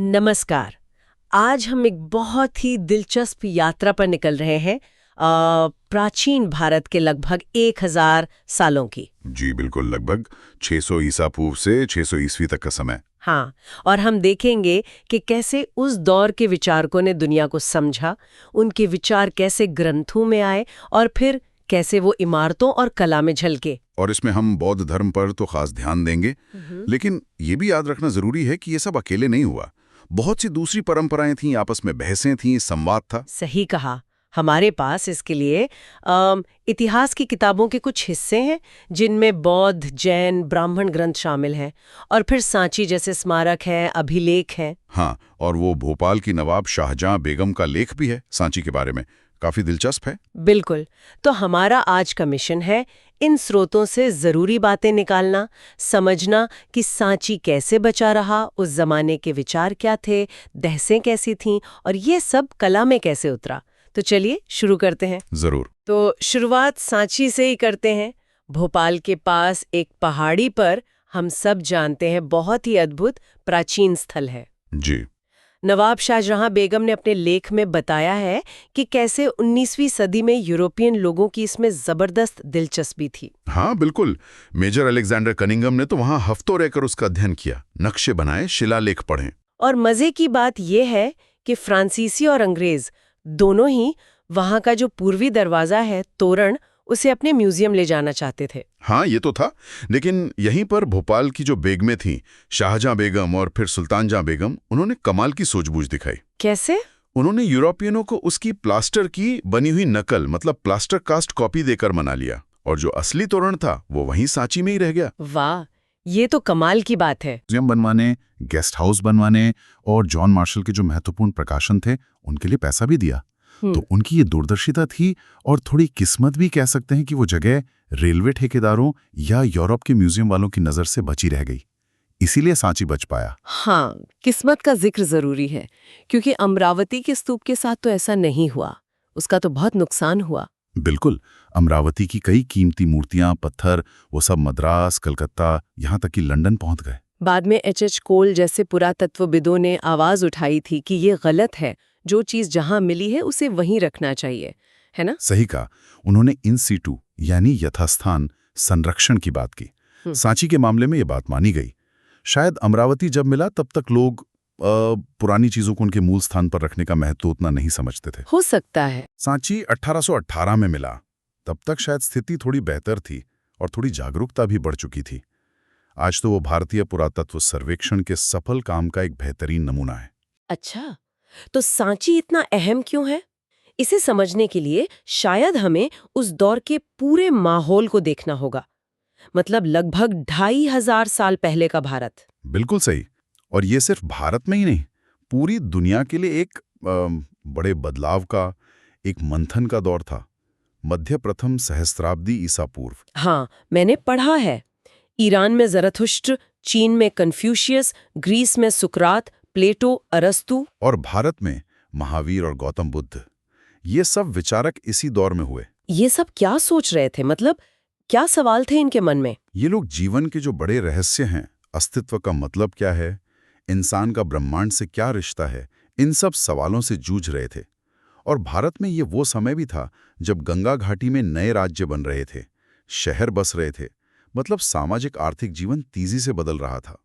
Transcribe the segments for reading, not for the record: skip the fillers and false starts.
नमस्कार। आज हम एक बहुत ही दिलचस्प यात्रा पर निकल रहे हैं प्राचीन भारत के लगभग 1000 सालों की। जी बिल्कुल, लगभग 600 ईसा पूर्व से 600 ईस्वी तक का समय। हाँ, और हम देखेंगे कि कैसे उस दौर के विचारकों ने दुनिया को समझा, उनके विचार कैसे ग्रंथों में आए और फिर कैसे वो इमारतों और कला में झलके। और इसमें हम बौद्ध धर्म पर तो खास ध्यान देंगे, लेकिन ये भी याद रखना जरूरी है कि ये सब अकेले नहीं हुआ। बहुत सी दूसरी परंपराएं थीं, आपस में बहसें थीं, संवाद था। सही कहा। हमारे पास इसके लिए इतिहास की किताबों के कुछ हिस्से हैं जिनमें बौद्ध, जैन, ब्राह्मण ग्रंथ शामिल हैं, और फिर सांची जैसे स्मारक हैं, अभिलेख हैं। हाँ, और वो भोपाल की नवाब शाहजहां बेगम का लेख भी है सांची के बारे में, काफी दिलचस्प है। बिल्कुल। तो हमारा आज का मिशन है इन स्रोतों से जरूरी बातें निकालना, समझना कि सांची कैसे बचा रहा, उस जमाने के विचार क्या थे, बहसें कैसी थीं, और ये सब कला में कैसे उतरा। तो चलिए शुरू करते हैं। जरूर। तो शुरुआत सांची से ही करते हैं। भोपाल के पास एक पहाड़ी पर हम सब जानते हैं बहुत ही अद्भुत प्राचीन स्थल है। जी। नवाब शाहजहां बेगम ने अपने लेख में बताया है कि कैसे 19वीं सदी में यूरोपियन लोगों की इसमें जबरदस्त दिलचस्पी थी। हाँ बिल्कुल, मेजर अलेक्जेंडर कनिंगम ने तो वहाँ हफ्तों रहकर उसका अध्ययन किया, नक्शे बनाए, शिलालेख पढ़े। और मजे की बात यह है कि फ्रांसीसी और अंग्रेज दोनों ही वहां का जो पूर्वी दरवाजा है, तोरण, उसे अपने म्यूजियम ले जाना चाहते थे। हाँ ये तो था, लेकिन यहीं पर भोपाल की जो बेगमें थीं, शाहजहां बेगम और फिर सुल्तान जहां बेगम, उन्होंने कमाल की सूझबूझ दिखाई। कैसे? उन्होंने यूरोपियनों को उसकी प्लास्टर की बनी हुई नकल, मतलब प्लास्टर कास्ट कॉपी देकर मना लिया, और जो असली तोरण था वो वहीं सांची में ही रह गया। वाह, ये तो कमाल की बात है। म्यूजियम बनवाने, गेस्ट हाउस बनवाने और जॉन मार्शल के जो महत्वपूर्ण प्रकाशन थे उनके लिए पैसा भी दिया। तो उनकी ये दूरदर्शिता थी, और थोड़ी किस्मत भी कह सकते हैं कि वो जगह रेलवे ठेकेदारों या यूरोप के म्यूजियम वालों की नजर से बची रह गई, इसीलिए सांची बच पाया। हाँ, किस्मत का जिक्र जरूरी है, क्योंकि अमरावती के स्तूप के साथ तो ऐसा नहीं हुआ। उसका तो बहुत नुकसान हुआ। बिल्कुल, अमरावती की कई कीमती मूर्तियां, पत्थर, वो सब मद्रास, कलकत्ता, यहाँ तक कि लंदन पहुंच गए। बाद में एच कोल जैसे पुरातत्वविदों ने आवाज उठाई थी कि ये गलत है, जो चीज जहां मिली है उसे वहीं रखना चाहिए, है ना? सही कहा। उन्होंने इन सीटू यानी यथास्थान संरक्षण की बात की। सांची के मामले में ये बात मानी गई। शायद अमरावती जब मिला तब तक लोग पुरानी चीजों को उनके मूल स्थान पर रखने का महत्व उतना नहीं समझते थे। हो सकता है। सांची 1818 में मिला, तब तक शायद स्थिति थोड़ी बेहतर थी और थोड़ी जागरूकता भी बढ़ चुकी थी। आज तो वो भारतीय पुरातत्व सर्वेक्षण के सफल काम का एक बेहतरीन नमूना है। अच्छा, तो सांची इतना अहम क्यों है? इसे समझने के लिए शायद हमें उस दौर के पूरे माहौल को देखना होगा। मतलब लगभग 2500 साल पहले का भारत। बिल्कुल सही। और ये सिर्फ भारत में ही नहीं, पूरी दुनिया के लिए एक बड़े बदलाव का, एक मंथन का दौर था। मध्य प्रथम सहस्त्राब्दी ईसा पूर्व। हाँ, मैंने पढ़ा है। ईरान में ज़रथुष्ट्र, चीन में कन्फ्यूशियस, ग्रीस में सुकरात, प्लेटो, अरस्तु, और भारत में महावीर और गौतम बुद्ध। ये सब विचारक इसी दौर में हुए। ये सब क्या सोच रहे थे? मतलब क्या सवाल थे इनके मन में? ये लोग जीवन के जो बड़े रहस्य हैं, अस्तित्व का मतलब क्या है, इंसान का ब्रह्मांड से क्या रिश्ता है, इन सब सवालों से जूझ रहे थे। और भारत में ये वो समय भी था जब गंगा घाटी में नए राज्य बन रहे थे, शहर बस रहे थे, मतलब सामाजिक आर्थिक जीवन तेजी से बदल रहा था।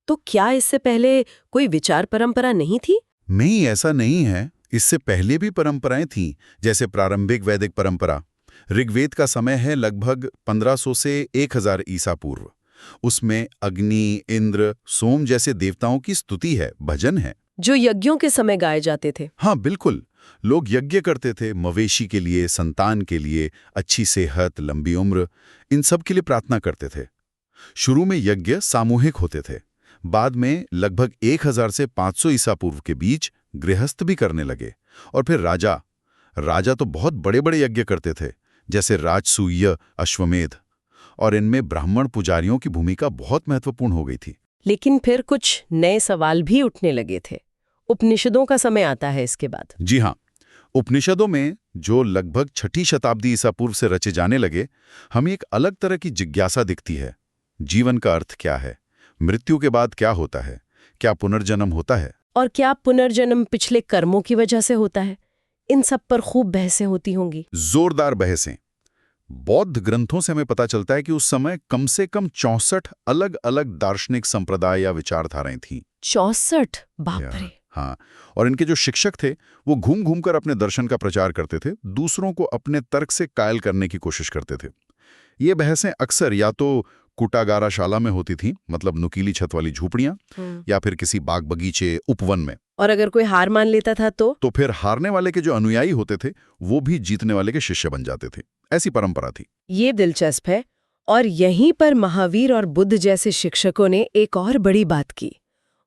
तो क्या इससे पहले कोई विचार परंपरा नहीं थी? नहीं, ऐसा नहीं है। इससे पहले भी परंपराएं थीं, जैसे प्रारंभिक वैदिक परंपरा। ऋग्वेद का समय है लगभग 1500 से 1000 ईसा पूर्व। उसमें अग्नि, इंद्र, सोम जैसे देवताओं की स्तुति है, भजन है, जो यज्ञों के समय गाए जाते थे। हाँ बिल्कुल। लोग यज्ञ करते थे, मवेशी के लिए, संतान के लिए, अच्छी सेहत, लंबी उम्र, इन सब के लिए प्रार्थना करते थे। शुरू में यज्ञ सामूहिक होते थे, बाद में लगभग 1000 से 500 ईसा पूर्व के बीच गृहस्थ भी करने लगे। और फिर राजा तो बहुत बड़े बड़े यज्ञ करते थे, जैसे राजसूय, अश्वमेध, और इनमें ब्राह्मण पुजारियों की भूमिका बहुत महत्वपूर्ण हो गई थी। लेकिन फिर कुछ नए सवाल भी उठने लगे थे। उपनिषदों का समय आता है इसके बाद। जी हाँ, उपनिषदों में, जो लगभग 6ठी शताब्दी ईसा पूर्व से रचे जाने लगे, हमें एक अलग तरह की जिज्ञासा दिखती है। जीवन का अर्थ क्या है? मृत्यु के बाद क्या होता है? क्या पुनर्जन्म होता है? और क्या पुनर्जन्म पिछले कर्मों की वजह से होता है? इन सब पर खूब बहसें होती होंगी। जोरदार बहसें। बौद्ध ग्रंथों से हमें पता चलता है कि उस समय कम से कम 64 अलग अलग दार्शनिक संप्रदाय या विचारधाराएं थीं। 64? बाप रे। हाँ, और इनके जो शिक्षक थे वो घूम घूम कर अपने दर्शन का प्रचार करते थे, दूसरों को अपने तर्क से कायल करने की कोशिश करते थे। ये बहसें अक्सर या तो कुटागाराशाला में होती थीं, मतलब नुकीली छत वाली झूपड़ियां, या फिर किसी बाग बगीचे उपवन में। और अगर कोई हार मान लेता था तो फिर हारने वाले के जो अनुयायी होते थे वो भी जीतने वाले के शिष्य बन जाते थे। ऐसी परंपरा थी। ये दिलचस्प है। और यहीं पर महावीर और बुद्ध जैसे शिक्षकों ने एक और बड़ी बात की।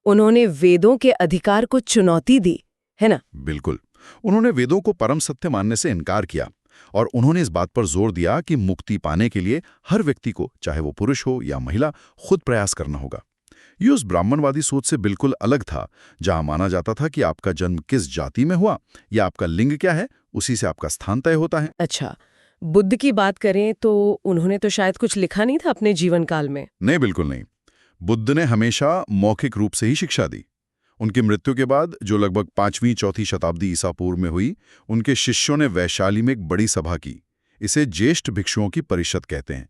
उन्होंने वेदों के अधिकार को चुनौती दी, है ना? बिल्कुल। उन्होंने वेदों को परम सत्य मानने से इनकार किया और उन्होंने इस बात पर जोर दिया कि मुक्ति पाने के लिए हर व्यक्ति को, चाहे वो पुरुष हो या महिला, खुद प्रयास करना होगा। ये उस ब्राह्मणवादी सोच से बिल्कुल अलग था, जहां माना जाता था कि आपका जन्म किस जाति में हुआ या आपका लिंग क्या है, उसी से आपका स्थान तय होता है। अच्छा, बुद्ध की बात करें तो उन्होंने तो शायद कुछ लिखा नहीं था अपने जीवन काल में। नहीं, बिल्कुल नहीं। बुद्ध ने हमेशा मौखिक रूप से ही शिक्षा दी। उनकी मृत्यु के बाद, जो लगभग 5वीं-4वीं शताब्दी ईसा पूर्व में हुई, उनके शिष्यों ने वैशाली में एक बड़ी सभा की। इसे ज्येष्ठ भिक्षुओं की परिषद कहते हैं।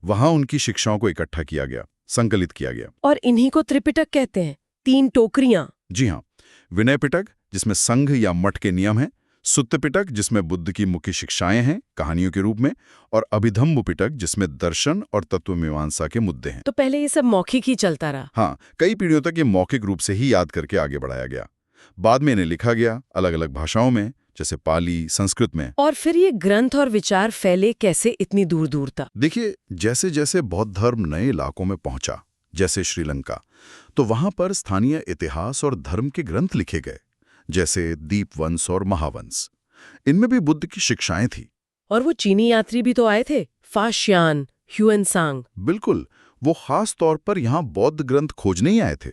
वहां उनकी शिक्षाओं को इकट्ठा किया गया, संकलित किया गया। और इन्हीं को त्रिपिटक कहते हैं, 3 टोकरियां। जी हाँ, विनय पिटक जिसमें संघ या मठ के नियम हैं, सुत्त पिटक जिसमें बुद्ध की मुख्य शिक्षाएं हैं कहानियों के रूप में, और अभिधम्म पिटक जिसमें दर्शन और तत्वमीमांसा के मुद्दे हैं। तो पहले ये सब मौखिक ही चलता रहा। हाँ, कई पीढ़ियों तक ये मौखिक रूप से ही याद करके आगे बढ़ाया गया। बाद में इन्हें लिखा गया अलग अलग भाषाओं में, जैसे पाली, संस्कृत में। और फिर ये ग्रंथ और विचार फैले कैसे इतनी दूर दूर तक? देखिए, जैसे जैसे बौद्ध धर्म नए इलाकों में पहुंचा, जैसे श्रीलंका, तो वहां पर स्थानीय इतिहास और धर्म के ग्रंथ लिखे गए, जैसे दीपवंश और महावंश। इनमें भी बुद्ध की शिक्षाएं थी। और वो चीनी यात्री भी तो आए थे, फाशियान, ह्यूएनसांग। बिल्कुल, वो खास तौर पर यहाँ बौद्ध ग्रंथ खोजने ही आए थे।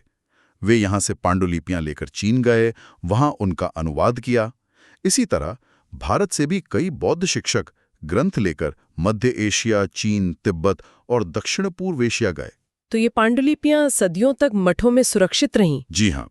वे यहाँ से पांडुलिपियां लेकर चीन गए, वहां उनका अनुवाद किया। इसी तरह भारत से भी कई बौद्ध शिक्षक ग्रंथ लेकर मध्य एशिया, चीन, तिब्बत और दक्षिण पूर्व एशिया गए। तो ये पांडुलिपियां सदियों तक मठों में सुरक्षित रहीं। जी हाँ,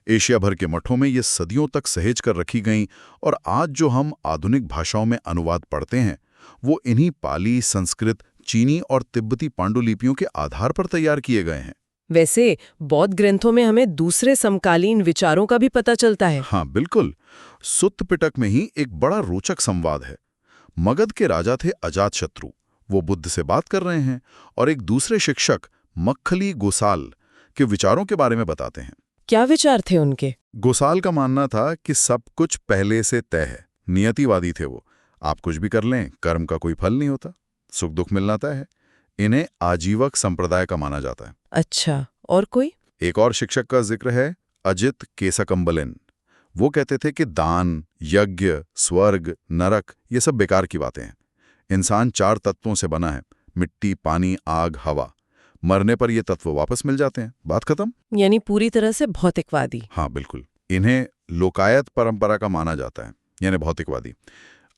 एशिया भर के मठों में ये सदियों तक सहेज कर रखी गईं, और आज जो हम आधुनिक भाषाओं में अनुवाद पढ़ते हैं वो इन्हीं पाली, संस्कृत, चीनी और तिब्बती पांडुलिपियों के आधार पर तैयार किए गए हैं। वैसे बौद्ध ग्रंथों में हमें दूसरे समकालीन विचारों का भी पता चलता है। हाँ बिल्कुल, सुत्त पिटक में ही एक बड़ा रोचक संवाद है। मगध के राजा थे अजातशत्रु, वो बुद्ध से बात कर रहे हैं और एक दूसरे शिक्षक मक्खली गोसाल के विचारों के बारे में बताते हैं। क्या विचार थे उनके? गोसाल का मानना था कि सब कुछ पहले से तय है। नियतिवादी थे वो। आप कुछ भी कर लें, कर्म का कोई फल नहीं होता, सुख दुख मिलना तय है। इन्हें आजीवक संप्रदाय का माना जाता है। अच्छा, और कोई? एक और शिक्षक का जिक्र है, अजित केसकम्बलिन। वो कहते थे कि दान, यज्ञ, स्वर्ग, नरक ये सब बेकार की बातें हैं। इंसान 4 तत्वों से बना है, मिट्टी, पानी, आग, हवा। मरने पर ये तत्व वापस मिल जाते हैं, बात खत्म। यानी पूरी तरह से भौतिकवादी। हाँ बिल्कुल, इन्हें लोकायत परंपरा का माना जाता है, यानी भौतिकवादी।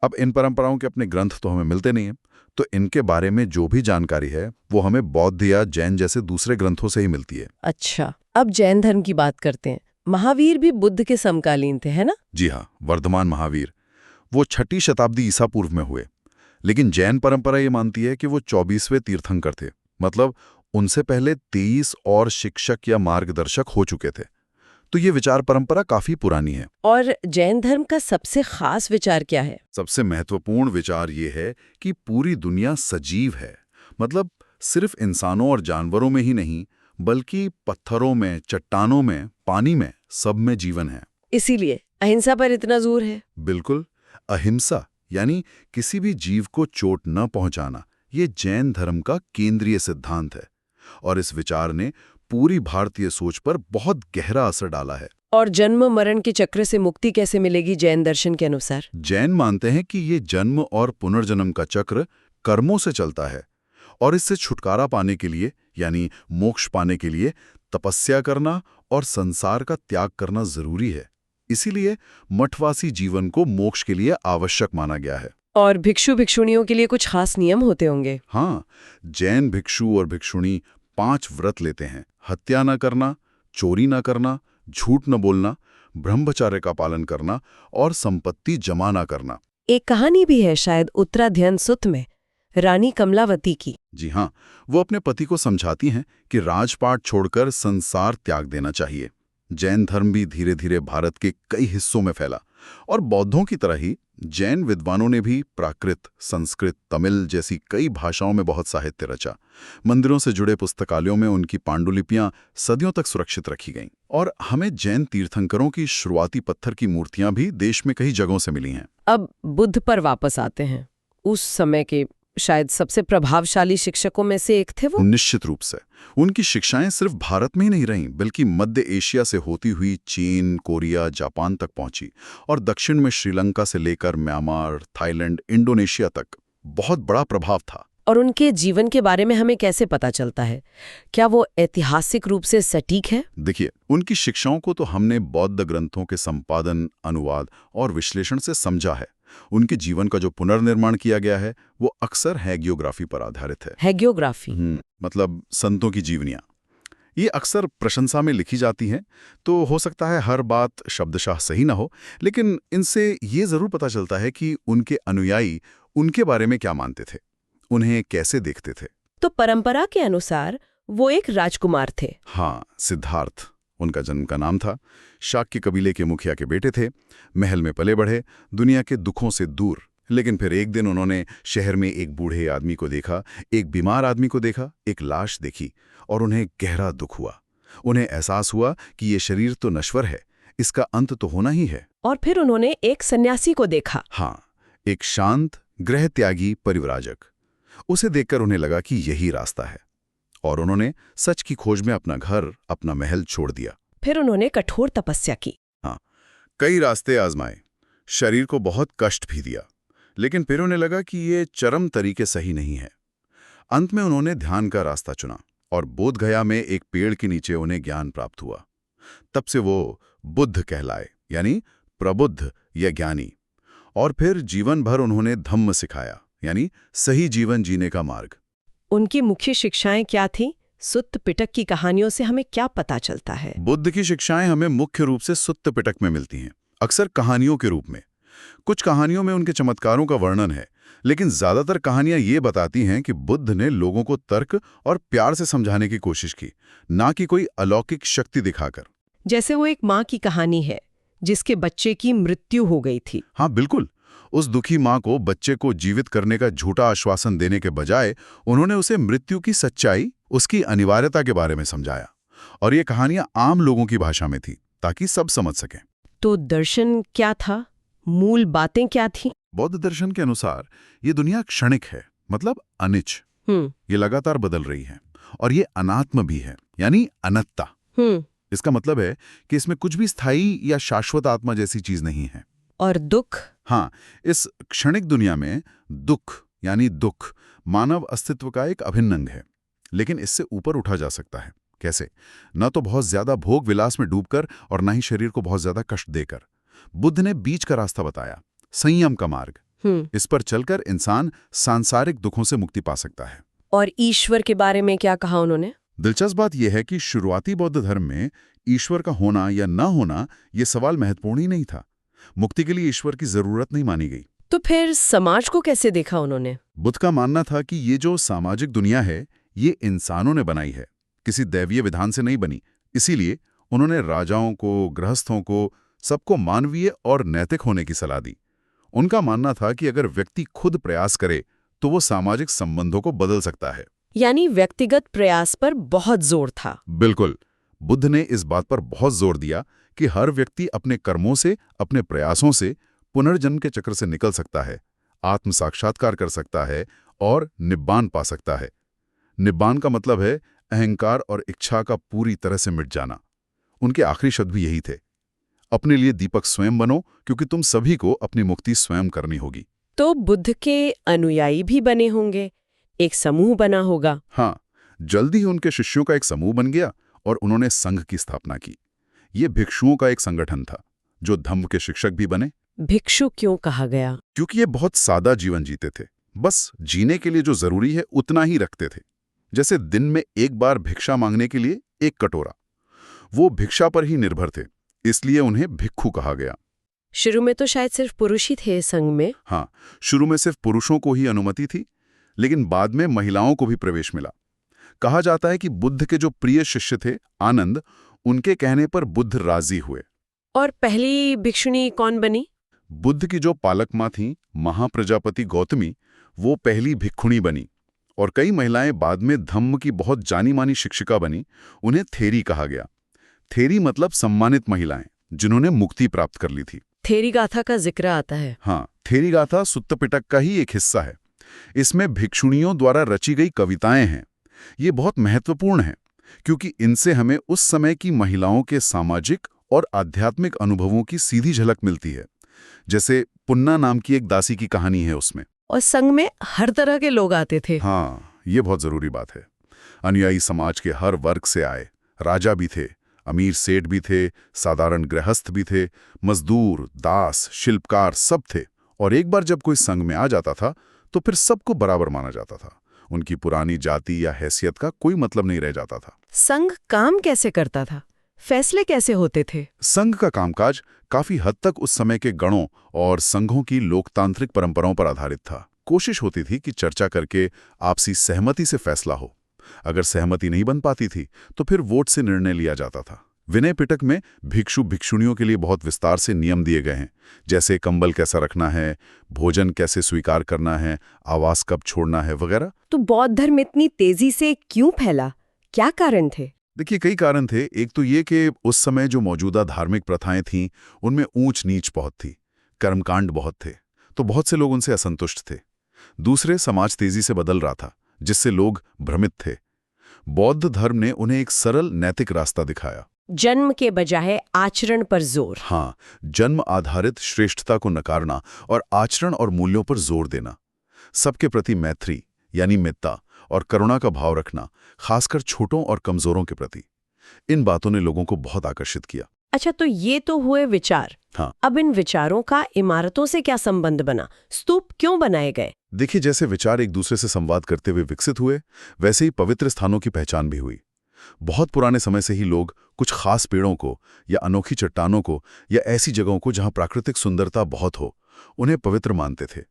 अब इन परंपराओं के अपने ग्रंथ तो हमें मिलते नहीं हैं, तो इनके बारे में जो भी जानकारी है वो हमें बौद्ध या जैन जैसे दूसरे ग्रंथों से ही मिलती है। अच्छा, अब जैन धर्म की बात करते हैं। महावीर भी बुद्ध के समकालीन थे, है ना? जी हाँ, वर्धमान महावीर वो 6ठी शताब्दी ईसा पूर्व में हुए। लेकिन जैन परंपरा ये मानती है कि वो 24वें तीर्थंकर थे, मतलब उनसे पहले 23 और शिक्षक या मार्गदर्शक हो चुके थे। तो ये विचार परंपरा काफी पुरानी है। और जैन धर्म का सबसे खास विचार क्या है? सबसे महत्वपूर्ण विचार ये है कि पूरी दुनिया सजीव है, मतलब सिर्फ इंसानों और जानवरों में ही नहीं, बल्कि पत्थरों में, चट्टानों में, पानी में, सब में जीवन है। इसीलिए अहिंसा पर इतना जोर है। बिल्कुल, अहिंसा यानी किसी भी जीव को चोट न पहुंचाना, ये जैन धर्म का केंद्रीय सिद्धांत है। और इस विचार ने पूरी भारतीय सोच पर बहुत गहरा असर डाला है। और जन्म मरण के चक्र से मुक्ति कैसे मिलेगी जैन दर्शन के अनुसार? जैन मानते हैं कि ये जन्म और पुनर्जन्म का चक्र कर्मों से चलता है, और इससे छुटकारा पाने के लिए, यानी मोक्ष पाने के लिए, तपस्या करना और संसार का त्याग करना जरूरी है। इसीलिए मठवासी जीवन को मोक्ष के लिए आवश्यक माना गया है। और भिक्षु भिक्षुणियों के लिए कुछ खास नियम होते होंगे? हाँ, जैन भिक्षु और भिक्षुणी 5 व्रत लेते हैं। हत्या न करना, चोरी न करना, झूठ न बोलना, ब्रह्मचर्य का पालन करना और संपत्ति जमा न करना। एक कहानी भी है शायद उत्तराध्ययन सुत्त में, रानी कमलावती की। जी हाँ, वो अपने पति को समझाती हैं कि राजपाट छोड़कर संसार त्याग देना चाहिए। जैन धर्म भी धीरे धीरे भारत के कई हिस्सों में फैला और बौद्धों की तरह ही जैन विद्वानों ने भी प्राकृत, संस्कृत, तमिल जैसी कई भाषाओं में बहुत साहित्य रचा। मंदिरों से जुड़े पुस्तकालयों में उनकी पांडुलिपियां सदियों तक सुरक्षित रखी गईं और हमें जैन तीर्थंकरों की शुरुआती पत्थर की मूर्तियां भी देश में कई जगहों से मिली हैं। अब बुद्ध पर वापस आते हैं। उस समय के शायद सबसे प्रभावशाली शिक्षकों में से एक थे वो। निश्चित रूप से उनकी शिक्षाएं सिर्फ भारत में ही नहीं रहीं, बल्कि मध्य एशिया से होती हुई चीन, कोरिया, जापान तक पहुंची और दक्षिण में श्रीलंका से लेकर म्यांमार, थाईलैंड, इंडोनेशिया तक बहुत बड़ा प्रभाव था। और उनके जीवन के बारे में हमें कैसे पता चलता है? क्या वो ऐतिहासिक रूप से सटीक है? देखिए, उनकी शिक्षाओं को तो हमने बौद्ध ग्रंथों के संपादन, अनुवाद और विश्लेषण से समझा है। उनके जीवन का जो पुनर्निर्माण किया गया है वो अक्सर हैगियोग्राफी पर आधारित है। हैगियोग्राफी मतलब संतों की जीवनियां। ये अक्सर प्रशंसा में लिखी जाती हैं, तो हो सकता है हर बात शब्दशाह सही ना हो, लेकिन इनसे ये जरूर पता चलता है कि उनके अनुयायी उनके बारे में क्या मानते थे, उन्हें कैसे देखते थे। तो परंपरा के अनुसार वो एक राजकुमार थे। हाँ, सिद्धार्थ उनका जन्म का नाम था। शाक्य कबीले के मुखिया के बेटे थे। महल में पले बढ़े, दुनिया के दुखों से दूर। लेकिन फिर एक दिन उन्होंने शहर में एक बूढ़े आदमी को देखा, एक बीमार आदमी को देखा, एक लाश देखी और उन्हें गहरा दुख हुआ। उन्हें एहसास हुआ कि ये शरीर तो नश्वर है, इसका अंत तो होना ही है। और फिर उन्होंने एक सन्यासी को देखा। हाँ, एक शांत, गृह त्यागी परिव्राजक। उसे देखकर उन्हें लगा कि यही रास्ता है और उन्होंने सच की खोज में अपना घर, अपना महल छोड़ दिया। फिर उन्होंने कठोर तपस्या की। हाँ, कई रास्ते आजमाए, शरीर को बहुत कष्ट भी दिया, लेकिन फिर उन्हें लगा कि ये चरम तरीके सही नहीं है। अंत में उन्होंने ध्यान का रास्ता चुना और बोधगया में एक पेड़ के नीचे उन्हें ज्ञान प्राप्त हुआ। तब से वो बुद्ध कहलाए, यानी प्रबुद्ध या ज्ञानी। और फिर जीवन भर उन्होंने धम्म सिखाया, यानी सही जीवन जीने का मार्ग। उनकी मुख्य शिक्षाएं क्या थीं? सुत्त पिटक की कहानियों से हमें क्या पता चलता है? बुद्ध की शिक्षाएं हमें मुख्य रूप से सुत्त पिटक में मिलती हैं, अक्सर कहानियों के रूप में। कुछ कहानियों में उनके चमत्कारों का वर्णन है, लेकिन ज्यादातर कहानियां ये बताती हैं कि बुद्ध ने लोगों को तर्क और प्यार से समझाने की कोशिश की, ना कि कोई अलौकिक शक्ति दिखाकर। जैसे वो एक माँ की कहानी है जिसके बच्चे की मृत्यु हो गई थी। हाँ बिल्कुल, उस दुखी माँ को बच्चे को जीवित करने का झूठा आश्वासन देने के बजाय उन्होंने उसे मृत्यु की सच्चाई, उसकी अनिवार्यता के बारे में समझाया। और ये कहानियां आम लोगों की भाषा में थी ताकि सब समझ सकें। तो दर्शन क्या था? मूल बातें क्या थीं? बौद्ध दर्शन के अनुसार ये दुनिया क्षणिक है, मतलब अनिच। ये लगातार बदल रही है और ये अनात्म भी है, यानी अनत्ता। इसका मतलब है कि इसमें कुछ भी स्थायी या शाश्वत आत्मा जैसी चीज नहीं है। और दुख? हाँ, इस क्षणिक दुनिया में दुख यानी दुख मानव अस्तित्व का एक अभिन्न अंग है, लेकिन इससे ऊपर उठा जा सकता है। कैसे? न तो बहुत ज्यादा भोग विलास में डूबकर और न ही शरीर को बहुत ज्यादा कष्ट देकर। बुद्ध ने बीच का रास्ता बताया, संयम का मार्ग। इस पर चलकर इंसान सांसारिक दुखों से मुक्ति पा सकता है। और ईश्वर के बारे में क्या कहा उन्होंने? दिलचस्प बात यह है कि शुरुआती बौद्ध धर्म में ईश्वर का होना या न होना यह सवाल महत्वपूर्ण ही नहीं था। मुक्ति के लिए ईश्वर की जरूरत नहीं मानी गई। तो फिर समाज को कैसे देखा उन्होंने? बुद्ध का मानना था कि ये जो सामाजिक दुनिया है ये इंसानों ने बनाई है, किसी दैवीय विधान से नहीं बनी। इसीलिए उन्होंने राजाओं को, गृहस्थों को, सबको मानवीय और नैतिक होने की सलाह दी। उनका मानना था कि अगर व्यक्ति खुद प्रयास करे तो वो सामाजिक संबंधों को बदल सकता है। यानी व्यक्तिगत प्रयास पर बहुत जोर था। बिल्कुल, बुद्ध ने इस बात पर बहुत जोर दिया कि हर व्यक्ति अपने कर्मों से, अपने प्रयासों से पुनर्जन्म के चक्र से निकल सकता है, आत्म साक्षात्कार कर सकता है और निब्बान पा सकता है। निब्बान का मतलब है अहंकार और इच्छा का पूरी तरह से मिट जाना। उनके आखिरी शब्द भी यही थे, अपने लिए दीपक स्वयं बनो, क्योंकि तुम सभी को अपनी मुक्ति स्वयं करनी होगी। तो बुद्ध के अनुयायी भी बने होंगे, एक समूह बना होगा। हाँ, जल्दी ही उनके शिष्यों का एक समूह बन गया और उन्होंने संघ की स्थापना की। ये भिक्षुओं का एक संगठन था जो धम्म के शिक्षक भी बने। भिक्षु क्यों कहा गया? क्योंकि ये बहुत सादा जीवन जीते थे, बस जीने के लिए जो जरूरी है उतना ही रखते थे। जैसे दिन में एक बार भिक्षा मांगने के लिए एक कटोरा। वो भिक्षा पर ही निर्भर थे, इसलिए उन्हें भिक्षु कहा गया। शुरू में तो शायद सिर्फ पुरुष ही थे संघ में। हाँ, शुरू में सिर्फ पुरुषों को ही अनुमति थी, लेकिन बाद में महिलाओं को भी प्रवेश मिला। कहा जाता है कि बुद्ध के जो प्रिय शिष्य थे, आनंद, उनके कहने पर बुद्ध राजी हुए। और पहली भिक्षुणी कौन बनी? बुद्ध की जो पालक माँ थीं, महाप्रजापति गौतमी, वो पहली भिक्षुणी बनी। और कई महिलाएं बाद में धम्म की बहुत जानी मानी शिक्षिका बनी। उन्हें थेरी कहा गया। थेरी मतलब सम्मानित महिलाएं जिन्होंने मुक्ति प्राप्त कर ली थी। थेरी गाथा का जिक्र आता है। हाँ, थेरी गाथा सुत्त पिटक का ही एक हिस्सा है। इसमें भिक्षुणियों द्वारा रची गई कविताएं हैं। ये बहुत महत्वपूर्ण है क्योंकि इनसे हमें उस समय की महिलाओं के सामाजिक और आध्यात्मिक अनुभवों की सीधी झलक मिलती है। जैसे पुन्ना नाम की एक दासी की कहानी है उसमें। और संघ में हर तरह के लोग आते थे। हाँ, ये बहुत जरूरी बात है। अनुयायी समाज के हर वर्ग से आए। राजा भी थे, अमीर सेठ भी थे, साधारण गृहस्थ भी थे, मजदूर, दास, शिल्पकार सब थे। और एक बार जब कोई संघ में आ जाता था तो फिर सबको बराबर माना जाता था। उनकी पुरानी जाति या हैसियत का कोई मतलब नहीं रह जाता था। संघ काम कैसे करता था? फैसले कैसे होते थे? संघ का कामकाज काफी हद तक उस समय के गणों और संघों की लोकतांत्रिक परंपराओं पर आधारित था। कोशिश होती थी कि चर्चा करके आपसी सहमति से फैसला हो। अगर सहमति नहीं बन पाती थी तो फिर वोट से निर्णय लिया जाता था। विनय पिटक में भिक्षु भिक्षुणियों के लिए बहुत विस्तार से नियम दिए गए हैं, जैसे कंबल कैसा रखना है, भोजन कैसे स्वीकार करना है, आवास कब छोड़ना है वगैरह। तो बौद्ध धर्म इतनी तेजी से क्यों फैला? क्या कारण थे? देखिए, कई कारण थे। एक तो ये कि उस समय जो मौजूदा धार्मिक प्रथाएं थीं उनमें ऊंच नीच बहुत थी, कर्मकांड बहुत थे, तो बहुत से लोग उनसे असंतुष्ट थे। दूसरे, समाज तेजी से बदल रहा था जिससे लोग भ्रमित थे। बौद्ध धर्म ने उन्हें एक सरल नैतिक रास्ता दिखाया। जन्म के बजाय आचरण पर जोर। हाँ, जन्म आधारित श्रेष्ठता को नकारना और आचरण और मूल्यों पर जोर देना। सबके प्रति मैत्री यानी मित्रता और करुणा का भाव रखना, खासकर छोटों और कमजोरों के प्रति। इन बातों ने लोगों को बहुत आकर्षित किया। अच्छा, तो ये तो हुए विचार। हाँ। अब इन विचारों का इमारतों से क्या संबंध बना? स्तूप क्यों बनाए गए? देखिए, जैसे विचार एक दूसरे से संवाद करते हुए विकसित हुए, वैसे ही पवित्र स्थानों की पहचान भी हुई। बहुत पुराने समय से ही लोग कुछ खास पेड़ों को या अनोखी चट्टानों को या ऐसी जगहों को जहां प्राकृतिक सुंदरता बहुत हो, उन्हें पवित्र मानते थे।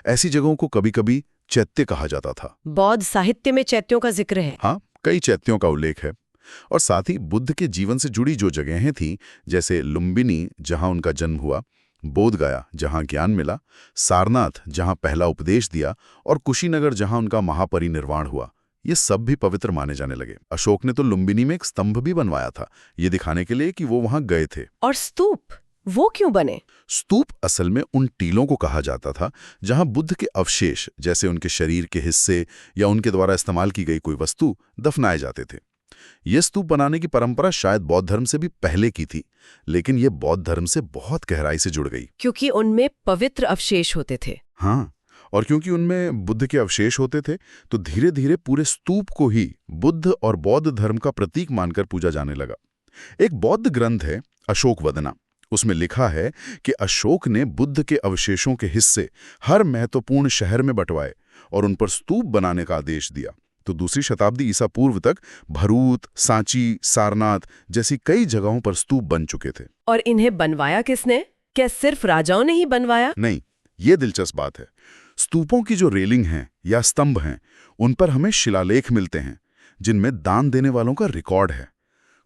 ऐसी जगहों को कभी कभी चैत्य कहा जाता था। बौद्ध साहित्य में चैत्यों का जिक्र है। हाँ, कई चैत्यों का उल्लेख है। और साथ ही बुद्ध के जीवन से जुड़ी जो जगहें थीं, जैसे लुम्बिनी जहां उनका जन्म हुआ, बोधगया जहां ज्ञान मिला, सारनाथ जहां पहला उपदेश दिया और कुशीनगर जहां उनका महापरिनिर्वाण हुआ, ये सब भी पवित्र माने जाने लगे। अशोक ने तो लुम्बिनी में एक स्तंभ भी बनवाया था, ये दिखाने के लिए कि वो वहां गए थे। और स्तूप वो क्यों बने? स्तूप असल में उन टीलों को कहा जाता था जहां बुद्ध के अवशेष, जैसे उनके शरीर के हिस्से या उनके द्वारा इस्तेमाल की गई कोई वस्तु, दफनाए जाते थे। ये स्तूप बनाने की परंपरा शायद बौद्ध धर्म से भी पहले की थी, लेकिन ये बौद्ध धर्म से बहुत गहराई से जुड़ गई। क्योंकि उनमें पवित्र अवशेष होते थे। हाँ, और क्योंकि उनमें बुद्ध के अवशेष होते थे, तो धीरे धीरे पूरे स्तूप को ही बुद्ध और बौद्ध धर्म का प्रतीक मानकर पूजा जाने लगा। एक बौद्ध ग्रंथ है अशोकवदना। उसमें लिखा है कि अशोक ने बुद्ध के अवशेषों के हिस्से हर महत्वपूर्ण शहर में बंटवाए और उन पर स्तूप बनाने का आदेश दिया। तो दूसरी शताब्दी ईसा पूर्व तक भरूच, सांची, सारनाथ जैसी कई जगहों पर स्तूप बन चुके थे। और इन्हें बनवाया किसने? क्या सिर्फ राजाओं ने ही बनवाया? नहीं, ये दिलचस्प बात है। स्तूपों की जो रेलिंग हैं या स्तंभ हैं, उन पर हमें शिलालेख मिलते हैं जिनमें दान देने वालों का रिकॉर्ड है।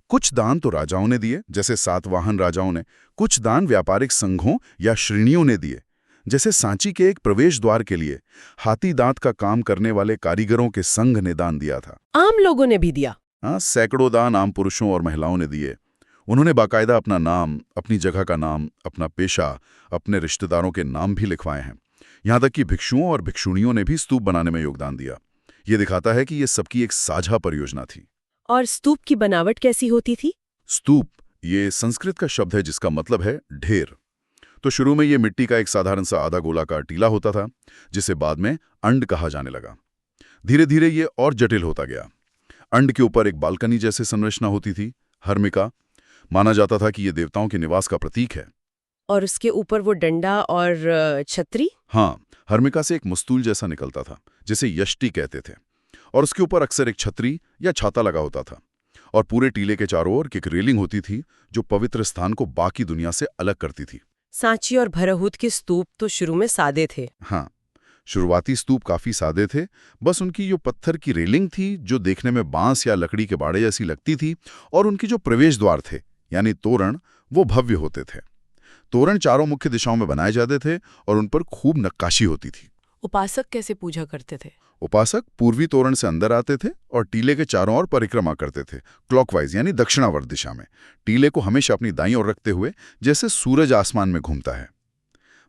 कुछ दान तो राजाओं ने दिए, जैसे सातवाहन राजाओं ने। कुछ दान व्यापारिक संघों या श्रेणियों ने दिए, जैसे सांची के एक प्रवेश द्वार के लिए हाथी दांत का काम करने वाले कारीगरों के संघ ने दान दिया था। आम लोगों ने भी दिया। हाँ, सैकड़ों दान आम पुरुषों और महिलाओं ने दिए। उन्होंने बाकायदा अपना नाम, अपनी जगह का नाम, अपना पेशा, अपने रिश्तेदारों के नाम भी लिखवाए हैं। यहाँ तक कि भिक्षुओं और भिक्षुणियों ने भी स्तूप बनाने में योगदान दिया। ये दिखाता है कि ये सबकी एक साझा परियोजना थी। और स्तूप की बनावट कैसी होती थी? स्तूप ये संस्कृत का शब्द है जिसका मतलब है ढेर। तो शुरू में ये मिट्टी का एक साधारण सा आधा गोलाकार टीला होता था, जिसे बाद में अंड कहा जाने लगा। धीरे धीरे ये और जटिल होता गया। अंड के ऊपर एक बालकनी जैसे संरचना होती थी, हर्मिका। माना जाता था कि ये देवताओं के निवास का प्रतीक है। और उसके ऊपर वो डंडा और छतरी? हाँ, हर्मिका से एक मस्तूल जैसा निकलता था, जिसे यष्टि कहते थे, और उसके ऊपर अक्सर एक छतरी या छाता लगा होता था। और पूरे टीले के चारों ओर एक रेलिंग होती थी जो पवित्र स्थान को बाकी दुनिया से अलग करती थी। सांची और भरहूत के स्तूप तो शुरू में सादे थे। हाँ, शुरुआती स्तूप काफी सादे थे, बस उनकी जो पत्थर की रेलिंग थी जो देखने में बांस या लकड़ी के बाड़े जैसी लगती थी, और उनकी जो प्रवेश द्वार थे यानी तोरण, वो भव्य होते थे। तोरण चारों मुख्य दिशाओं में बनाए जाते थे और उन पर खूब नक्काशी होती थी। उपासक कैसे पूजा करते थे? उपासक पूर्वी तोरण से अंदर आते थे और टीले के चारों ओर परिक्रमा करते थे, क्लॉकवाइज यानी दक्षिणावर्त दिशा में, टीले को हमेशा अपनी दाईं ओर रखते हुए, जैसे सूरज आसमान में घूमता है।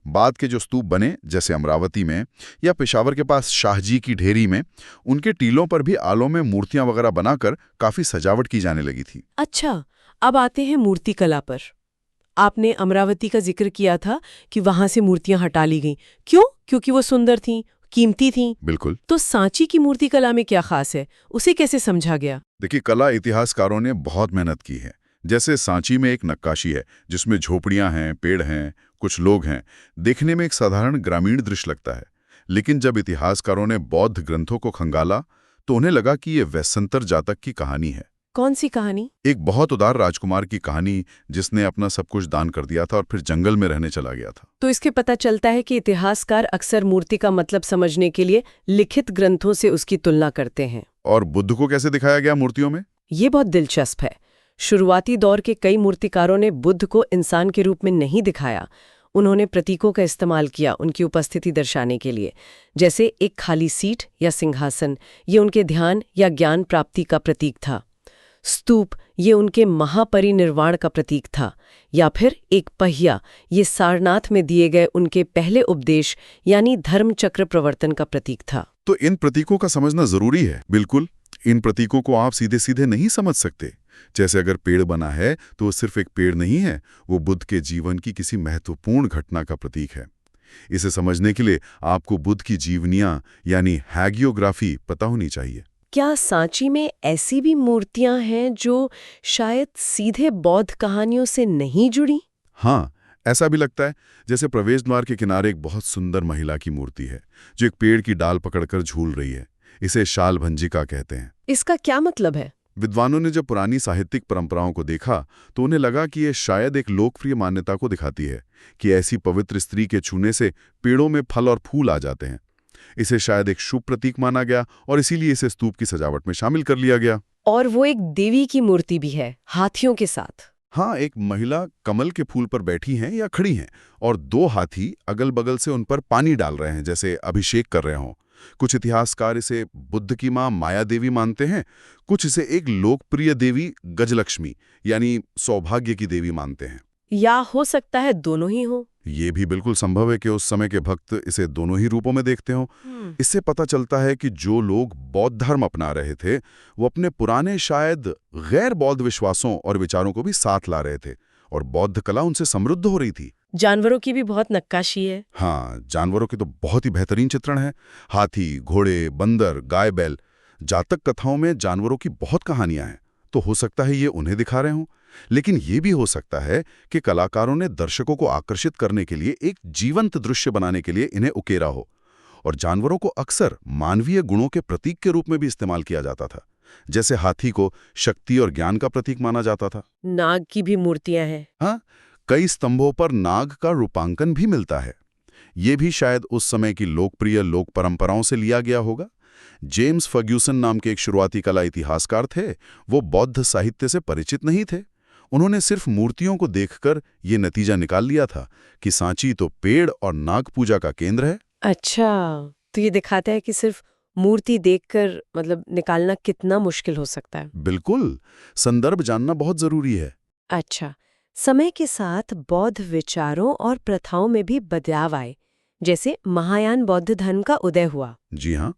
बाद के जो स्तूप बने, जैसे अमरावती में या पेशावर के पास शाहजी की ढेरी में, उनके टीलों पर भी आलों में मूर्तियां वगैरह बनाकर काफी सजावट की जाने लगी थी। अच्छा, अब आते हैं मूर्ति कला पर। आपने अमरावती का जिक्र किया था कि वहां से मूर्तियां हटा ली गईं। क्यों? क्योंकि वो सुंदर थीं, कीमती थीं। बिल्कुल। तो सांची की मूर्ति कला में क्या खास है? उसे कैसे समझा गया? देखिए, कला इतिहासकारों ने बहुत मेहनत की है। जैसे सांची में एक नक्काशी है जिसमें झोपड़ियां हैं, पेड़ हैं, कुछ लोग हैं। देखने में एक साधारण ग्रामीण दृश्य लगता है, लेकिन जब इतिहासकारों ने बौद्ध ग्रंथों को खंगाला तो उन्हें लगा कि ये वैसंतर जातक की कहानी है। कौन सी कहानी? एक बहुत उदार राजकुमार की कहानी जिसने अपना सब कुछ दान कर दिया था और फिर जंगल में रहने चला गया था। तो इसके पता चलता है कि इतिहासकार अक्सर मूर्ति का मतलब समझने के लिए लिखित ग्रंथों से उसकी तुलना करते हैं। और बुद्ध को कैसे दिखाया गया मूर्तियों में? ये बहुत दिलचस्प है। शुरुआती दौर के कई मूर्तिकारों ने बुद्ध को इंसान के रूप में नहीं दिखाया। उन्होंने प्रतीकों का इस्तेमाल किया उनकी उपस्थिति दर्शाने के लिए, जैसे एक खाली सीट या सिंहासन, ये उनके ध्यान या ज्ञान प्राप्ति का प्रतीक था। स्तूप, ये उनके महापरिनिर्वाण का प्रतीक था। या फिर एक पहिया, ये सारनाथ में दिए गए उनके पहले उपदेश यानी धर्म चक्र प्रवर्तन का प्रतीक था। तो इन प्रतीकों का समझना जरूरी है। बिल्कुल, इन प्रतीकों को आप सीधे सीधे नहीं समझ सकते। जैसे अगर पेड़ बना है तो वो सिर्फ एक पेड़ नहीं है, वो बुद्ध के जीवन की किसी महत्वपूर्ण घटना का प्रतीक है। इसे समझने के लिए आपको बुद्ध की जीवनियां यानी हैगियोग्राफी पता होनी चाहिए। क्या सांची में ऐसी भी मूर्तियां हैं जो शायद सीधे बौद्ध कहानियों से नहीं जुड़ी? हाँ, ऐसा भी लगता है। जैसे प्रवेश द्वार के किनारे एक बहुत सुंदर महिला की मूर्ति है जो एक पेड़ की डाल पकड़कर झूल रही है। इसे शाल भंजिका कहते हैं। इसका क्या मतलब है? विद्वानों ने जब पुरानी साहित्यिक परंपराओं को देखा तो उन्हें लगा कि ये शायद एक लोकप्रिय मान्यता को दिखाती है कि ऐसी पवित्र स्त्री के छूने से पेड़ों में फल और फूल आ जाते हैं। इसे शायद एक शुभ प्रतीक माना गया और इसीलिए इसे स्तूप की सजावट में शामिल कर लिया गया। और वो एक देवी की मूर्ति भी है, हाथियों के साथ। हाँ, एक महिला कमल के फूल पर बैठी हैं या खड़ी हैं और दो हाथी अगल बगल से उन पर पानी डाल रहे हैं, जैसे अभिषेक कर रहे हों। कुछ इतिहासकार इसे बुद्ध की मां माया देवी मानते हैं, कुछ इसे एक लोकप्रिय देवी गजलक्ष्मी यानी सौभाग्य की देवी मानते हैं। या हो सकता है दोनों ही हो। ये भी बिल्कुल संभव है कि उस समय के भक्त इसे दोनों ही रूपों में देखते हों। इससे पता चलता है कि जो लोग बौद्ध धर्म अपना रहे थे वो अपने पुराने शायद गैर बौद्ध विश्वासों और विचारों को भी साथ ला रहे थे और बौद्ध कला उनसे समृद्ध हो रही थी। जानवरों की भी बहुत नक्काशी है। हाँ, जानवरों के तो बहुत ही बेहतरीन चित्रण है। हाथी, घोड़े, बंदर, गाय, बैल। जातक कथाओं में जानवरों की बहुत कहानियां हैं, तो हो सकता है ये उन्हें दिखा रहे हों। लेकिन ये भी हो सकता है कि कलाकारों ने दर्शकों को आकर्षित करने के लिए एक जीवंत दृश्य बनाने के लिए इन्हें उकेरा हो। और जानवरों को अक्सर मानवीय गुणों के प्रतीक के रूप में भी इस्तेमाल किया जाता था। जैसे हाथी को शक्ति और ज्ञान का प्रतीक माना जाता था। नाग की भी मूर्तियां हैं। हाँ, कई स्तंभों पर नाग का रूपांकन भी मिलता है। ये भी शायद उस समय की लोकप्रिय लोक परंपराओं से लिया गया होगा। जेम्स फर्ग्यूसन नाम के एक शुरुआती कला इतिहासकार थे। वो बौद्ध साहित्य से परिचित नहीं थे। उन्होंने सिर्फ मूर्तियों को देखकर ये नतीजा निकाल लिया था कि सांची तो पेड़ और नाग पूजा का केंद्र है। अच्छा, तो ये दिखाता है कि सिर्फ मूर्ति देखकर मतलब निकालना कितना मुश्किल हो सकता है। बिल्कुल, संदर्भ जानना बहुत जरूरी है। अच्छा, समय के साथ बौद्ध विचारों और प्रथाओं में भी बदलाव आए, जैसे महायान बौद्ध धर्म का उदय हुआ। जी हाँ,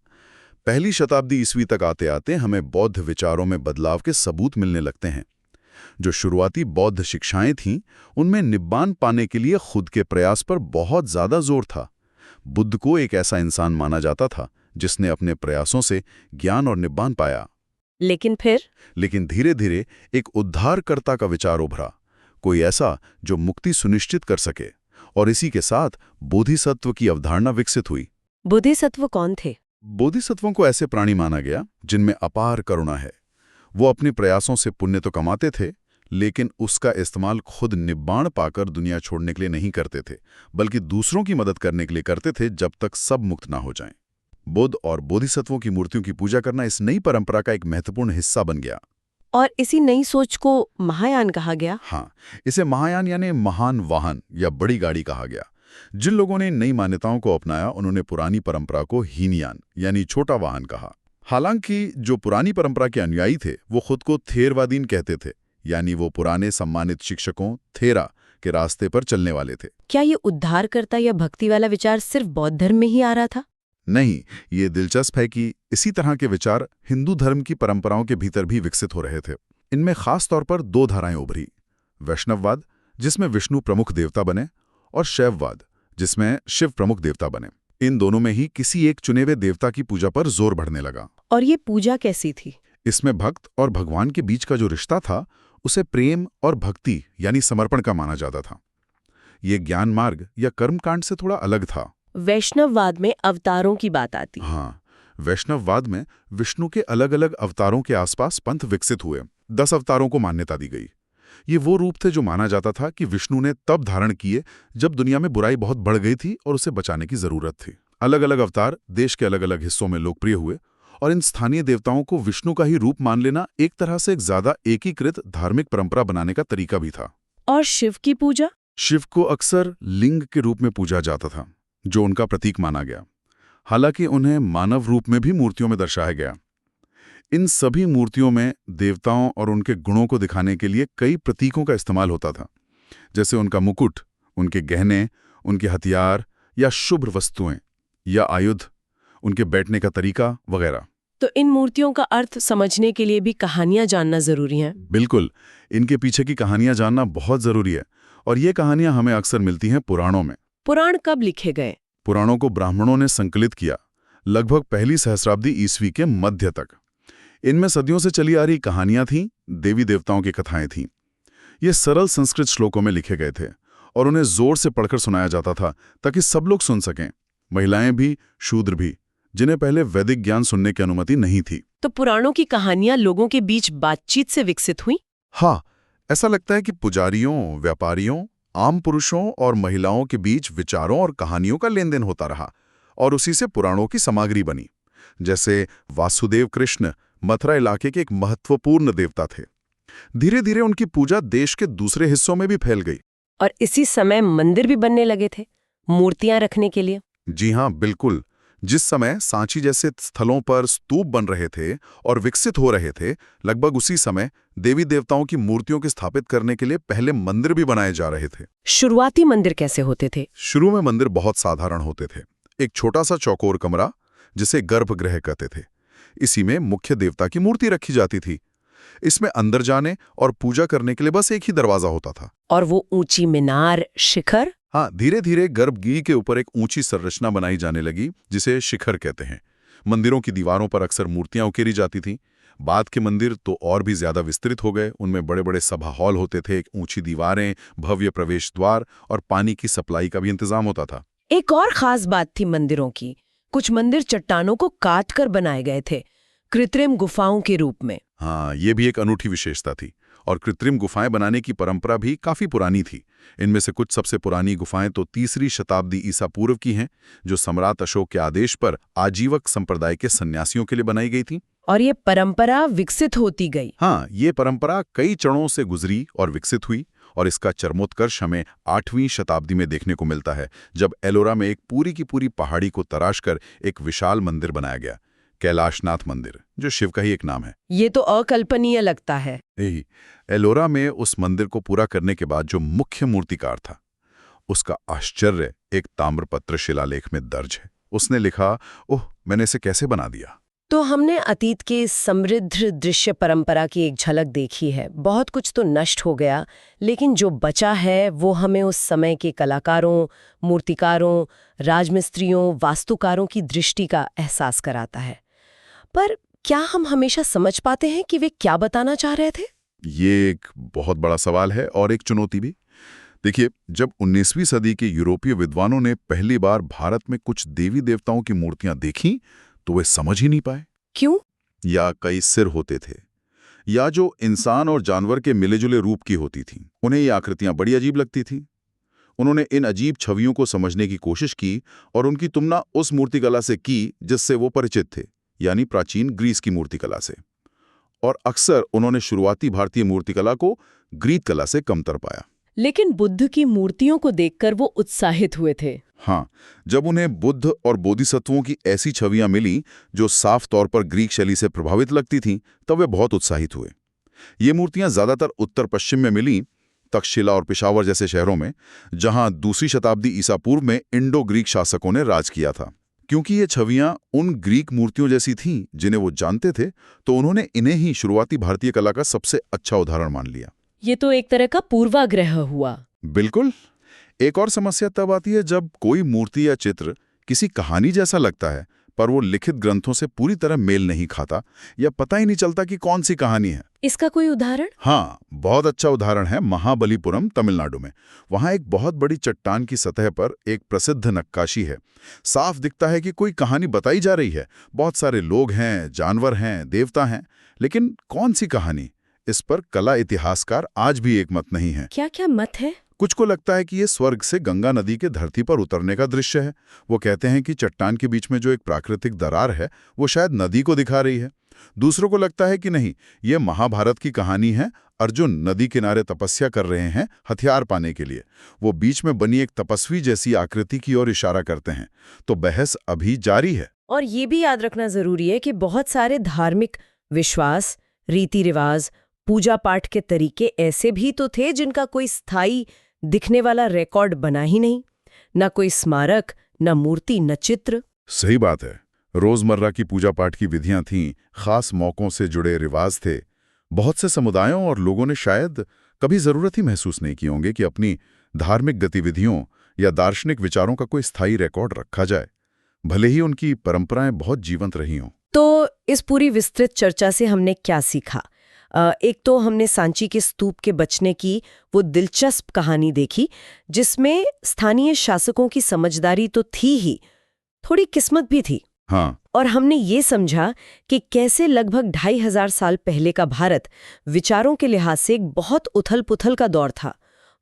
पहली शताब्दी ईस्वी तक आते आते हमें बौद्ध विचारों में बदलाव के सबूत मिलने लगते हैं। जो शुरुआती बौद्ध शिक्षाएं थीं, उनमें निब्बान पाने के लिए खुद के प्रयास पर बहुत ज्यादा जोर था। बुद्ध को एक ऐसा इंसान माना जाता था जिसने अपने प्रयासों से ज्ञान और निब्बान पाया। लेकिन धीरे धीरे एक उद्धारकर्ता का विचार उभरा, कोई ऐसा जो मुक्ति सुनिश्चित कर सके, और इसी के साथ बोधिसत्व की अवधारणा विकसित हुई। बोधिसत्व कौन थे? बोधिसत्वों को ऐसे प्राणी माना गया जिनमें अपार करुणा है। वो अपने प्रयासों से पुण्य तो कमाते थे, लेकिन उसका इस्तेमाल खुद निब्बाण पाकर दुनिया छोड़ने के लिए नहीं करते थे, बल्कि दूसरों की मदद करने के लिए करते थे, जब तक सब मुक्त ना हो जाएं। बुद्ध और बोधिसत्वों की मूर्तियों की पूजा करना इस नई परंपरा का एक महत्वपूर्ण हिस्सा बन गया। और इसी नई सोच को महायान कहा गया। हाँ, इसे महायान यानी महान वाहन या बड़ी गाड़ी कहा गया। जिन लोगों ने नई मान्यताओं को अपनाया, उन्होंने पुरानी परंपरा को हीनयान यानी छोटा वाहन कहा। हालांकि जो पुरानी परंपरा के अनुयायी थे, वो खुद को थेरवादीन कहते थे, यानी वो पुराने सम्मानित शिक्षकों थेरा के रास्ते पर चलने वाले थे। क्या ये उद्धारकर्ता या भक्ति वाला विचार सिर्फ बौद्ध धर्म में ही आ रहा था? नहीं, ये दिलचस्प है कि इसी तरह के विचार हिंदू धर्म की परंपराओं के भीतर भी विकसित हो रहे थे। इनमें खास तौर पर दो धाराएं उभरी: वैष्णववाद, जिसमें विष्णु प्रमुख देवता बने, और शैववाद, जिसमें शिव प्रमुख देवता बने। इन दोनों में ही किसी एक चुने हुए देवता की पूजा पर जोर बढ़ने लगा। और ये पूजा कैसी थी? इसमें भक्त और भगवान के बीच का जो रिश्ता था, उसे प्रेम और भक्ति यानी समर्पण का माना जाता था। ये ज्ञान मार्ग या कर्मकांड से थोड़ा अलग था। वैष्णववाद में अवतारों की बात आती। हाँ, वैष्णववाद में विष्णु के अलग अलग अवतारों के आसपास पंथ विकसित हुए। 10 अवतारों को मान्यता दी गई। ये वो रूप थे जो माना जाता था कि विष्णु ने तब धारण किए जब दुनिया में बुराई बहुत बढ़ गई थी और उसे बचाने की जरूरत थी। अलग अलग अवतार देश के अलग अलग हिस्सों में लोकप्रिय हुए, और इन स्थानीय देवताओं को विष्णु का ही रूप मान लेना एक तरह से एक ज्यादा एकीकृत धार्मिक परंपरा बनाने का तरीका भी था। और शिव की पूजा? शिव को अक्सर लिंग के रूप में पूजा जाता था, जो उनका प्रतीक माना गया। हालांकि उन्हें मानव रूप में भी मूर्तियों में दर्शाया गया। इन सभी मूर्तियों में देवताओं और उनके गुणों को दिखाने के लिए कई प्रतीकों का इस्तेमाल होता था, जैसे उनका मुकुट, उनके गहने, उनके हथियार या शुभ वस्तुएं या आयुध, उनके बैठने का तरीका वगैरह। तो इन मूर्तियों का अर्थ समझने के लिए भी कहानियां जानना जरूरी है। बिल्कुल, इनके पीछे की कहानियां जानना बहुत जरूरी है, और ये कहानियां हमें अक्सर मिलती हैं पुराणों में। पुराण कब लिखे गए? पुराणों को ब्राह्मणों ने संकलित किया, लगभग पहली सहस्राब्दी ईस्वी के मध्य तक। इनमें सदियों से चली आ रही कहानियां थीं, देवी देवताओं की कथाएं थीं। ये सरल संस्कृत श्लोकों में लिखे गए थे और उन्हें जोर से पढ़कर सुनाया जाता था ताकि सब लोग सुन सकें, महिलाएं भी, शूद्र भी, जिन्हें पहले वैदिक ज्ञान सुनने की अनुमति नहीं थी। तो पुराणों की कहानियां लोगों के बीच बातचीत से विकसित हुई? हाँ, ऐसा लगता है कि पुजारियों, व्यापारियों, आम पुरुषों और महिलाओं के बीच विचारों और कहानियों का लेन देन होता रहा, और उसी से पुराणों की सामग्री बनी। जैसे वासुदेव कृष्ण मथुरा इलाके के एक महत्वपूर्ण देवता थे। धीरे धीरे उनकी पूजा देश के दूसरे हिस्सों में भी फैल गई। और इसी समय मंदिर भी बनने लगे थे, मूर्तियां रखने के लिए। जी हाँ, बिल्कुल। जिस समय सांची जैसे स्थलों पर स्तूप बन रहे थे और विकसित हो रहे थे, लगभग उसी समय देवी देवताओं की मूर्तियों को स्थापित करने के लिए पहले मंदिर भी बनाए जा रहे थे। शुरुआती मंदिर कैसे होते थे? शुरू में मंदिर बहुत साधारण होते थे। एक छोटा सा चौकोर कमरा, जिसे गर्भगृह कहते थे। इसी में मुख्य देवता की मूर्ति रखी जाती थी। इसमें अंदर जाने और पूजा करने के लिए बस एक ही दरवाजा होता था। और वो ऊंची मीनार, शिखर? हाँ, धीरे धीरे गर्भगृह के ऊपर एक ऊंची संरचना बनाई जाने लगी, जिसे शिखर कहते हैं। मंदिरों की दीवारों पर अक्सर मूर्तियां उकेरी जाती थीं। बाद के मंदिर तो और भी ज्यादा विस्तृत हो गए। उनमें बड़े बड़े सभा हॉल होते थे, एक ऊंची दीवारें, भव्य प्रवेश द्वार और पानी की सप्लाई का भी इंतजाम होता था। एक और खास बात थी मंदिरों की, कुछ मंदिर चट्टानों को काट कर बनाए गए थे, कृत्रिम गुफाओं के रूप में। हाँ, ये भी एक अनूठी विशेषता थी। और कृत्रिम गुफाएं बनाने की परंपरा भी काफी पुरानी थी। इनमें से कुछ सबसे पुरानी गुफाएं तो 3री शताब्दी ईसा पूर्व की हैं, जो सम्राट अशोक के आदेश पर आजीवक संप्रदाय के सन्यासियों के लिए बनाई गई थी। और ये परंपरा विकसित होती गई। हाँ, ये परंपरा कई चरणों से गुजरी और विकसित हुई, और इसका चरमोत्कर्ष हमें 8वीं शताब्दी में देखने को मिलता है, जब एलोरा में एक पूरी की पूरी पहाड़ी को तराशकर एक विशाल मंदिर बनाया गया, कैलाशनाथ मंदिर, जो शिव का ही एक नाम है। ये तो अकल्पनीय लगता है। यही, एलोरा में उस मंदिर को पूरा करने के बाद जो मुख्य मूर्तिकार था, उसका आश्चर्य एक ताम्रपत्र शिलालेख में दर्ज है। उसने लिखा, ओह, मैंने इसे कैसे बना दिया। तो हमने अतीत की समृद्ध दृश्य परंपरा की एक झलक देखी है। बहुत कुछ तो नष्ट हो गया, लेकिन जो बचा है वो हमें उस समय के कलाकारों, मूर्तिकारों, राजमिस्त्रियों, वास्तुकारों की दृष्टि का एहसास कराता है। पर क्या हम हमेशा समझ पाते हैं कि वे क्या बताना चाह रहे थे? ये एक बहुत बड़ा सवाल है और एक चुनौती भी। देखिए, जब 19वीं सदी के यूरोपीय विद्वानों ने पहली बार भारत में कुछ देवी देवताओं की मूर्तियां देखीं, तो वे समझ ही नहीं पाए। क्यों? या कई सिर होते थे, या जो इंसान और जानवर के मिले-जुले रूप की होती थीं। उन्हें ये आकृतियां बड़ी अजीब लगती थीं। उन्होंने इन अजीब छवियों को समझने की कोशिश की और उनकी तुलना उस मूर्तिकला से की जिससे वो परिचित थे, यानी प्राचीन ग्रीस की मूर्तिकला से। और अक्सर उन्होंने शुरुआती भारतीय मूर्तिकला को ग्रीक कला से कमतर पाया। लेकिन बुद्ध की मूर्तियों को देखकर वो उत्साहित हुए थे। हाँ, जब उन्हें बुद्ध और बोधिसत्वों की ऐसी छवियां मिली जो साफ तौर पर ग्रीक शैली से प्रभावित लगती थीं, तब वे बहुत उत्साहित हुए। ये मूर्तियां ज्यादातर उत्तर पश्चिम में मिली, तक्षशिला और पेशावर जैसे शहरों में, जहां दूसरी शताब्दी ईसा पूर्व में इंडो ग्रीक शासकों ने राज किया था। क्योंकि ये छवियां उन ग्रीक मूर्तियों जैसी थीं जिन्हें वो जानते थे, तो उन्होंने इन्हें ही शुरुआती भारतीय कला का सबसे अच्छा उदाहरण मान लिया। ये तो एक तरह का पूर्वाग्रह हुआ। बिल्कुल। एक और समस्या तब आती है जब कोई मूर्ति या चित्र किसी कहानी जैसा लगता है, पर वो लिखित ग्रंथों से पूरी तरह मेल नहीं खाता या पता ही नहीं चलता कि कौन सी कहानी है। इसका कोई उदाहरण? हाँ, बहुत अच्छा उदाहरण है महाबलीपुरम, तमिलनाडु में। वहाँ एक बहुत बड़ी चट्टान की सतह पर एक प्रसिद्ध नक्काशी है। साफ दिखता है कि कोई कहानी बताई जा रही है। बहुत सारे लोग हैं, जानवर हैं, देवता हैं, लेकिन कौन सी कहानी? इस पर कला इतिहासकार आज भी एक मत नहीं है। क्या क्या मत है? कुछ को लगता है कि ये स्वर्ग से गंगा नदी के धरती पर उतरने का दृश्य है। वो कहते हैं कि चट्टान के बीच में जो एक प्राकृतिक दरार है, वो शायद नदी को दिखा रही है। दूसरों को लगता है कि नहीं, ये महाभारत की कहानी है। अर्जुन नदी किनारे तपस्या कर रहे हैं हथियार पाने के लिए। वो बीच में बनी एक तपस्वी जैसी आकृति की ओर इशारा करते हैं। तो बहस अभी जारी है। और ये भी याद रखना जरूरी है कि बहुत सारे धार्मिक विश्वास, रीति रिवाज, पूजा पाठ के तरीके ऐसे भी तो थे जिनका कोई स्थायी दिखने वाला रिकॉर्ड बना ही नहीं। न कोई स्मारक, न मूर्ति, न चित्र। सही बात है। रोजमर्रा की पूजा पाठ की विधियां थीं, खास मौकों से जुड़े रिवाज थे। बहुत से समुदायों और लोगों ने शायद कभी जरूरत ही महसूस नहीं की होंगे कि अपनी धार्मिक गतिविधियों या दार्शनिक विचारों का कोई स्थायी रिकॉर्ड रखा जाए, भले ही उनकी परंपराएं बहुत जीवंत रही हों। तो इस पूरी विस्तृत चर्चा से हमने क्या सीखा? एक तो हमने सांची के स्तूप के बचने की वो दिलचस्प कहानी देखी, जिसमें स्थानीय शासकों की समझदारी तो थी ही, थोड़ी किस्मत भी थी। हाँ। और हमने ये समझा कि कैसे लगभग 2500 साल पहले का भारत विचारों के लिहाज से एक बहुत उथल-पुथल का दौर था।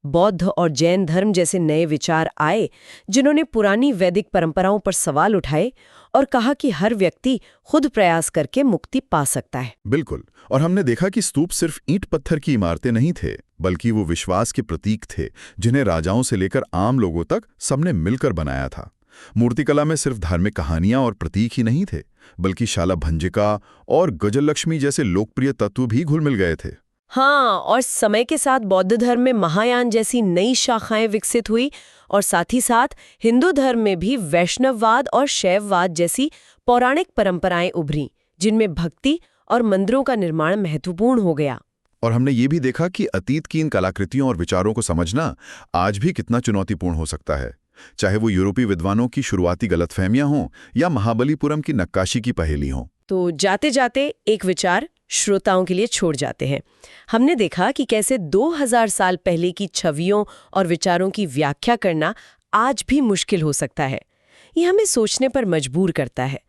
बौद्ध और जैन धर्म जैसे नए विचार आए, जिन्होंने पुरानी वैदिक परंपराओं पर सवाल उठाए और कहा कि हर व्यक्ति खुद प्रयास करके मुक्ति पा सकता है। बिल्कुल। और हमने देखा कि स्तूप सिर्फ ईंट पत्थर की इमारतें नहीं थे, बल्कि वो विश्वास के प्रतीक थे, जिन्हें राजाओं से लेकर आम लोगों तक सबने मिलकर बनाया था। मूर्तिकला में सिर्फ धार्मिक कहानियां और प्रतीक ही नहीं थे, बल्कि शालाभंजिका और गजलक्ष्मी जैसे लोकप्रिय तत्व भी घुल मिल गए थे। हाँ, और समय के साथ बौद्ध धर्म में महायान जैसी नई शाखाएं विकसित हुई और साथ ही साथ हिंदू धर्म में भी वैष्णववाद और शैववाद जैसी पौराणिक परंपराएं उभरी, जिनमें भक्ति और मंदिरों का निर्माण महत्वपूर्ण हो गया। और हमने ये भी देखा कि अतीत की इन कलाकृतियों और विचारों को समझना आज भी कितना चुनौतीपूर्ण हो सकता है, चाहे वो यूरोपीय विद्वानों की शुरुआती गलतफहमियां हों या महाबलीपुरम की नक्काशी की पहेली हों। तो जाते जाते एक विचार श्रोताओं के लिए छोड़ जाते हैं। हमने देखा कि कैसे 2000 साल पहले की छवियों और विचारों की व्याख्या करना आज भी मुश्किल हो सकता है। ये हमें सोचने पर मजबूर करता है।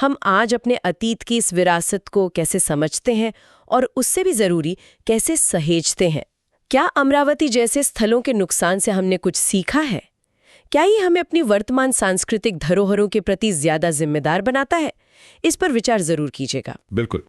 हम आज अपने अतीत की इस विरासत को कैसे समझते हैं और उससे भी ज़रूरी कैसे सहेजते हैं? क्या अमरावती जैसे स्थलों के नुकसान से हमने कुछ सीखा है? क्या ये हमें अपनी वर्तमान सांस्कृतिक धरोहरों के प्रति ज़्यादा जिम्मेदार बनाता है? इस पर विचार ज़रूर कीजिएगा। बिल्कुल।